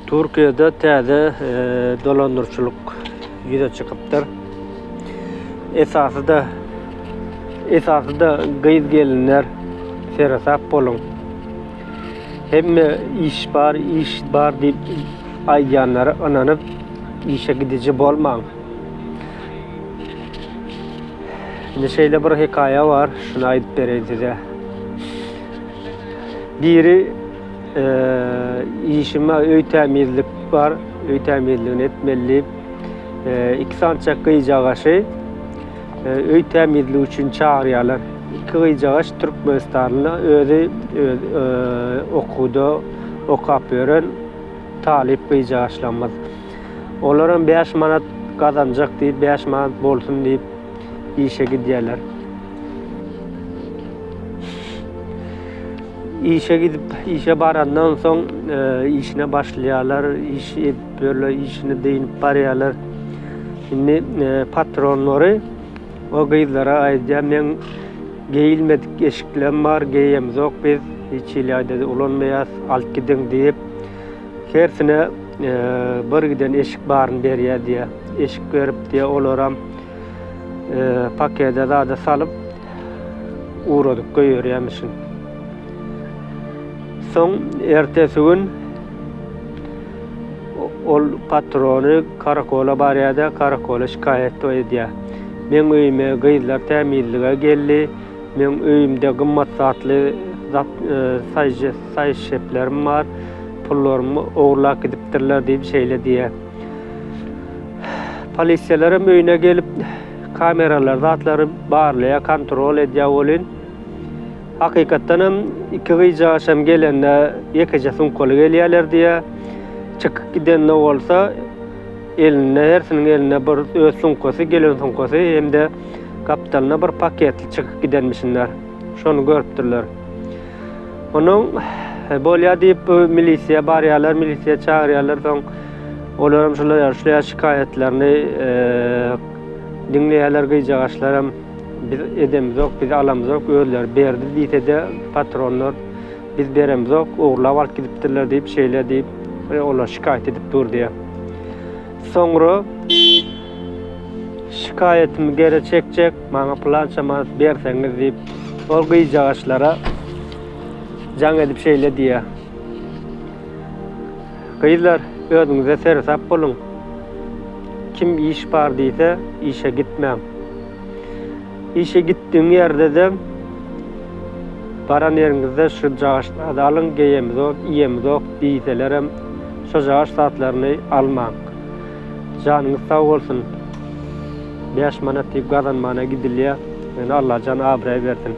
Türkiye'de täze dolandırıcılık yüze çıkıptır. Esasında gıyız gelinler serasap bolun. Hem iş var deyip ayyanlara ananıp işe gidici bolmaň. Neşeyle bir hikaye var, şunu ayıp bereyim size. Biri işime öý temizlik var, öý temizligini etmeli. 2 sançak gıyjagaşy öý temizligi üçin çağırýarlar. 2 gıyjagaş Türkmenistanlyna özü okuda okap beren talip gıyjagaşlanmaz. Olaram 5 manat kazanjak diýip 5 manat bolsun diýip işe gidýärler. İşe gidip işe barandan soň işine başlaýarlar, iş böyle işini deýinip barýarlar. Şimdi patronları o gıyzlara aýdýar, men geyilmedik eşiklerim var, geyemzok biz hiç ilaýda ulanmaýas, alyp gidin diýip hersine bir giden eşik baryn berýär diýär. Eşik berip diýär, olaram pakete da salyp uğradyk goýýarýarmyşyn. Soň ertesi gün ol patrony karakola barýarda, karakola şikayet edýär. Men öýüme gıyzlar temizlige geldi, men öýümde gymmat satly saýy şeplerim var, pullarymı oğurlap gidipdirler diýip şeýle diýär. Polisiýalar öýüne gelip kameralar zatlary barlaýa, kontrol edýär bolyn. Hakykatdan hem 2 gıyjagaşam gelende ýekeje sunkala gelýärler diýär. Çıkyp giden ne bolsa eline hersiniň eline bir öz sunkasy, gelen sunkasy hemde kapitalyna bir paketli çıkyp gidenmişinler. Şonu görüpdirler. Onuň bolýa diýip milisiýa barýarlar, milisiýa çağırýarlar. Soň olaram şular şikayetlerini dinleýärler gıyjagaşlaram. Biz edemizok, biz alamızok, özler berdi diýse-de patronlar biz beremizok, oğurlap alyp gidipdirler diýip şeýle diýip olar şikayet edip durdy. Soňra şikayetimi geri çekjek, maňa plança manat berseňiz diýip ol gıyjagaşlara jaň edip şeýle diýär. Gıyzlar, özüňize sersap bolun. Kim iş bar diýse işe gitmeň. İşe gittiğin yerde de baran yerinizde şu jagaşlary alın, geyemizok, iyemizok diýselerem şu jagaş satlaryny almaň. Janyňyz sag bolsun. 5 manat diýip gazanmana gidilýär. Allah can abray bersin.